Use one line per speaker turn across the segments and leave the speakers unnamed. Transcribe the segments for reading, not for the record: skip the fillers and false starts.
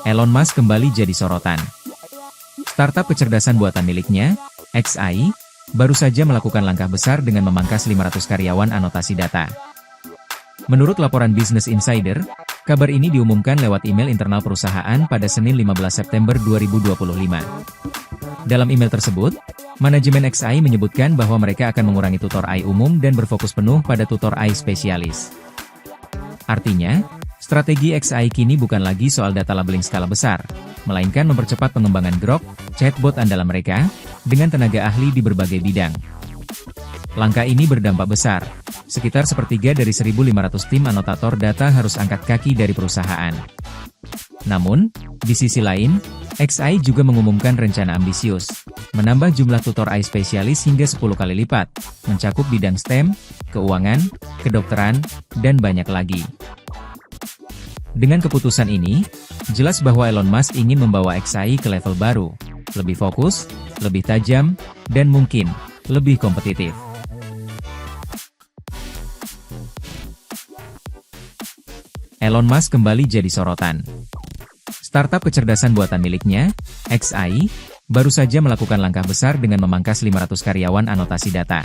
Elon Musk kembali jadi sorotan. Startup kecerdasan buatan miliknya, xAI, baru saja melakukan langkah besar dengan memangkas 500 karyawan anotasi data. Menurut laporan Business Insider, kabar ini diumumkan lewat email internal perusahaan pada Senin 15 September 2025. Dalam email tersebut, manajemen xAI menyebutkan bahwa mereka akan mengurangi tutor AI umum dan berfokus penuh pada tutor AI spesialis. Artinya, strategi xAI kini bukan lagi soal data labeling skala besar, melainkan mempercepat pengembangan Grok, chatbot andalan mereka, dengan tenaga ahli di berbagai bidang. Langkah ini berdampak besar. Sekitar sepertiga dari 1.500 tim anotator data harus angkat kaki dari perusahaan. Namun, di sisi lain, xAI juga mengumumkan rencana ambisius, menambah jumlah tutor AI spesialis hingga 10 kali lipat, mencakup bidang STEM, keuangan, kedokteran, dan banyak lagi. Dengan keputusan ini, jelas bahwa Elon Musk ingin membawa xAI ke level baru, lebih fokus, lebih tajam, dan mungkin lebih kompetitif. Elon Musk kembali jadi sorotan. Startup kecerdasan buatan miliknya, xAI, baru saja melakukan langkah besar dengan memangkas 500 karyawan anotasi data.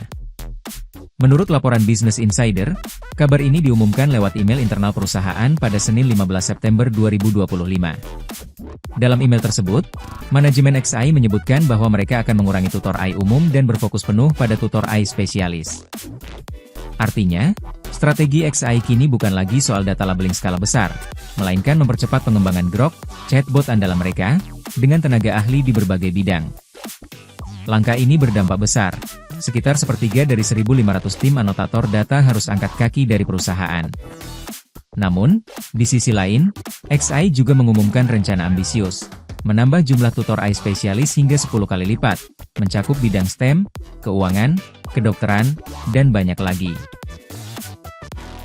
Menurut laporan Business Insider, kabar ini diumumkan lewat email internal perusahaan pada Senin 15 September 2025. Dalam email tersebut, manajemen xAI menyebutkan bahwa mereka akan mengurangi tutor AI umum dan berfokus penuh pada tutor AI spesialis. Artinya, strategi xAI kini bukan lagi soal data labeling skala besar, melainkan mempercepat pengembangan Grok, chatbot andalan mereka, dengan tenaga ahli di berbagai bidang. Langkah ini berdampak besar. Sekitar sepertiga dari 1.500 tim anotator data harus angkat kaki dari perusahaan. Namun, di sisi lain, xAI juga mengumumkan rencana ambisius, menambah jumlah tutor AI spesialis hingga 10 kali lipat, mencakup bidang STEM, keuangan, kedokteran, dan banyak lagi.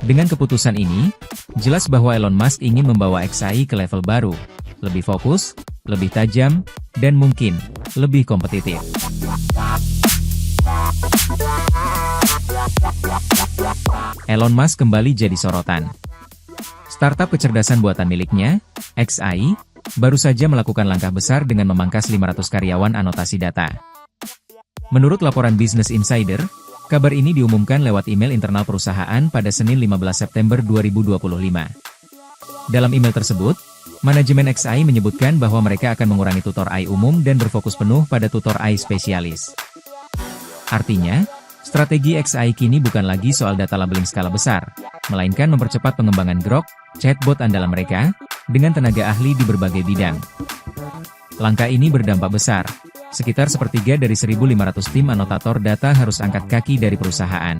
Dengan keputusan ini, jelas bahwa Elon Musk ingin membawa xAI ke level baru, lebih fokus, lebih tajam, dan mungkin lebih kompetitif. Elon Musk kembali jadi sorotan. Startup kecerdasan buatan miliknya, xAI, baru saja melakukan langkah besar dengan memangkas 500 karyawan anotasi data. Menurut laporan Business Insider, kabar ini diumumkan lewat email internal perusahaan pada Senin 15 September 2025. Dalam email tersebut, manajemen xAI menyebutkan bahwa mereka akan mengurangi tutor AI umum dan berfokus penuh pada tutor AI spesialis. Artinya, strategi xAI kini bukan lagi soal data labeling skala besar, melainkan mempercepat pengembangan Grok, chatbot andalan mereka, dengan tenaga ahli di berbagai bidang. Langkah ini berdampak besar. Sekitar sepertiga dari 1.500 tim anotator data harus angkat kaki dari perusahaan.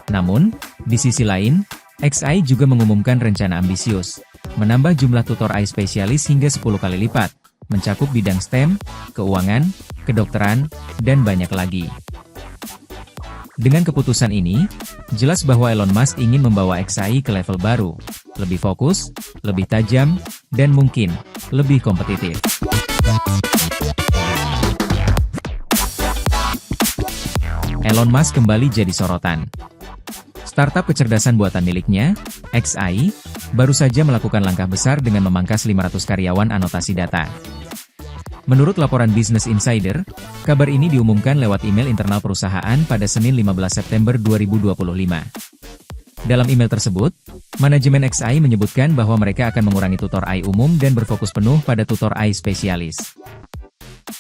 Namun, di sisi lain, xAI juga mengumumkan rencana ambisius, menambah jumlah tutor AI spesialis hingga 10 kali lipat, mencakup bidang STEM, keuangan, kedokteran, dan banyak lagi. Dengan keputusan ini, jelas bahwa Elon Musk ingin membawa xAI ke level baru, lebih fokus, lebih tajam, dan mungkin lebih kompetitif. Elon Musk kembali jadi sorotan. Startup kecerdasan buatan miliknya, xAI, baru saja melakukan langkah besar dengan memangkas 500 karyawan anotasi data. Menurut laporan Business Insider, kabar ini diumumkan lewat email internal perusahaan pada Senin 15 September 2025. Dalam email tersebut, manajemen xAI menyebutkan bahwa mereka akan mengurangi tutor AI umum dan berfokus penuh pada tutor AI spesialis.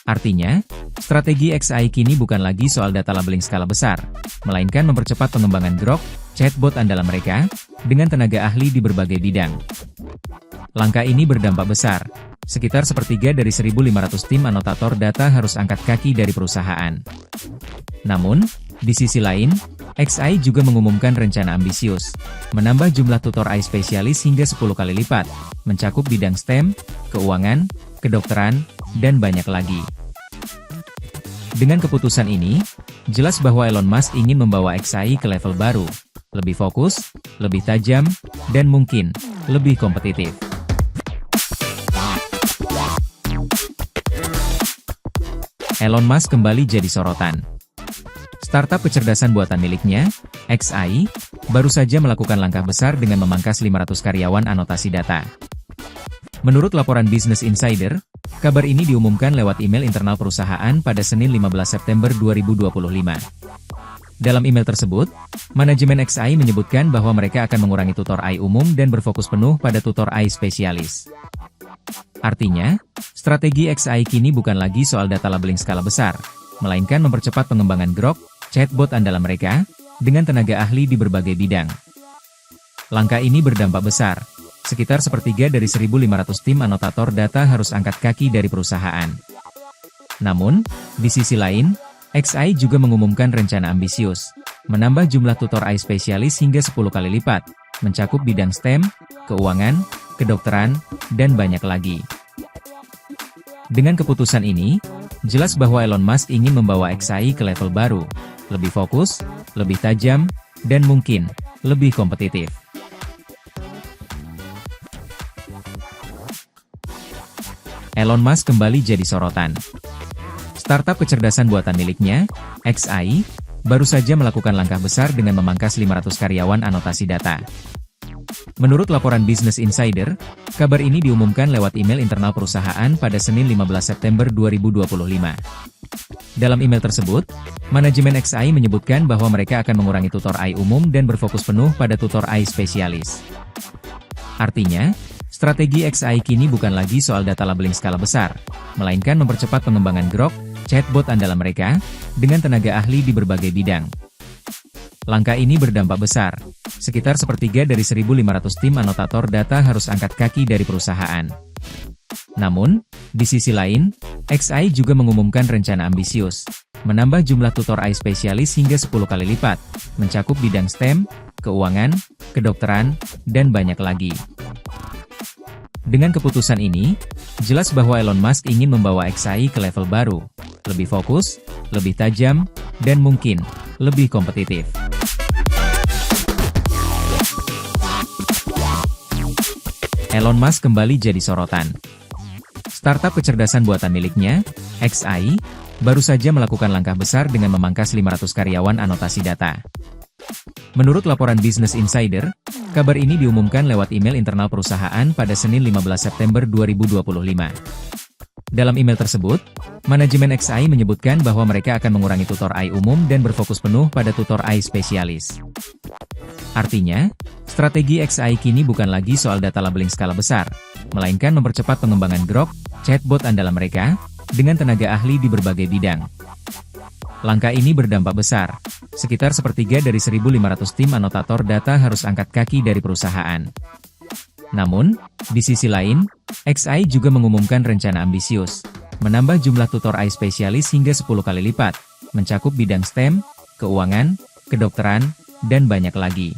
Artinya, strategi xAI kini bukan lagi soal data labeling skala besar, melainkan mempercepat pengembangan Grok, chatbot andalan mereka, dengan tenaga ahli di berbagai bidang. Langkah ini berdampak besar. Sekitar sepertiga dari 1.500 tim anotator data harus angkat kaki dari perusahaan. Namun, di sisi lain, xAI juga mengumumkan rencana ambisius, menambah jumlah tutor AI spesialis hingga 10 kali lipat, mencakup bidang STEM, keuangan, kedokteran, dan banyak lagi. Dengan keputusan ini, jelas bahwa Elon Musk ingin membawa xAI ke level baru, lebih fokus, lebih tajam, dan mungkin lebih kompetitif. Elon Musk kembali jadi sorotan. Startup kecerdasan buatan miliknya, xAI, baru saja melakukan langkah besar dengan memangkas 500 karyawan anotasi data. Menurut laporan Business Insider, kabar ini diumumkan lewat email internal perusahaan pada Senin 15 September 2025. Dalam email tersebut, manajemen XAI menyebutkan bahwa mereka akan mengurangi tutor AI umum dan berfokus penuh pada tutor AI spesialis. Artinya, strategi XAI kini bukan lagi soal data labeling skala besar, melainkan mempercepat pengembangan Grok, chatbot andalan mereka, dengan tenaga ahli di berbagai bidang. Langkah ini berdampak besar. Sekitar sepertiga dari 1.500 tim anotator data harus angkat kaki dari perusahaan. Namun, di sisi lain, XAI juga mengumumkan rencana ambisius, menambah jumlah tutor AI spesialis hingga 10 kali lipat, mencakup bidang STEM, keuangan, kedokteran, dan banyak lagi. Dengan keputusan ini, jelas bahwa Elon Musk ingin membawa XAI ke level baru, lebih fokus, lebih tajam, dan mungkin lebih kompetitif. Elon Musk kembali jadi sorotan. Startup kecerdasan buatan miliknya, XAI, baru saja melakukan langkah besar dengan memangkas 500 karyawan anotasi data. Menurut laporan Business Insider, kabar ini diumumkan lewat email internal perusahaan pada Senin 15 September 2025. Dalam email tersebut, manajemen XAI menyebutkan bahwa mereka akan mengurangi tutor AI umum dan berfokus penuh pada tutor AI spesialis. Artinya, strategi XAI kini bukan lagi soal data labeling skala besar, melainkan mempercepat pengembangan Grok, chatbot andalan mereka, dengan tenaga ahli di berbagai bidang. Langkah ini berdampak besar. Sekitar sepertiga dari 1.500 tim anotator data harus angkat kaki dari perusahaan. Namun, di sisi lain, XAI juga mengumumkan rencana ambisius, menambah jumlah tutor AI spesialis hingga 10 kali lipat, mencakup bidang STEM, keuangan, kedokteran, dan banyak lagi. Dengan keputusan ini, jelas bahwa Elon Musk ingin membawa XAI ke level baru, lebih fokus, lebih tajam, dan mungkin lebih kompetitif. Elon Musk kembali jadi sorotan. Startup kecerdasan buatan miliknya, XAI, baru saja melakukan langkah besar dengan memangkas 500 karyawan anotasi data. Menurut laporan Business Insider, kabar ini diumumkan lewat email internal perusahaan pada Senin 15 September 2025. Dalam email tersebut, manajemen XAI menyebutkan bahwa mereka akan mengurangi tutor AI umum dan berfokus penuh pada tutor AI spesialis. Artinya, strategi XAI kini bukan lagi soal data labeling skala besar, melainkan mempercepat pengembangan Grok, chatbot andalan mereka, dengan tenaga ahli di berbagai bidang. Langkah ini berdampak besar. Sekitar sepertiga dari 1.500 tim anotator data harus angkat kaki dari perusahaan. Namun, di sisi lain, XAI juga mengumumkan rencana ambisius, menambah jumlah tutor AI spesialis hingga 10 kali lipat, mencakup bidang STEM, keuangan, kedokteran, dan banyak lagi.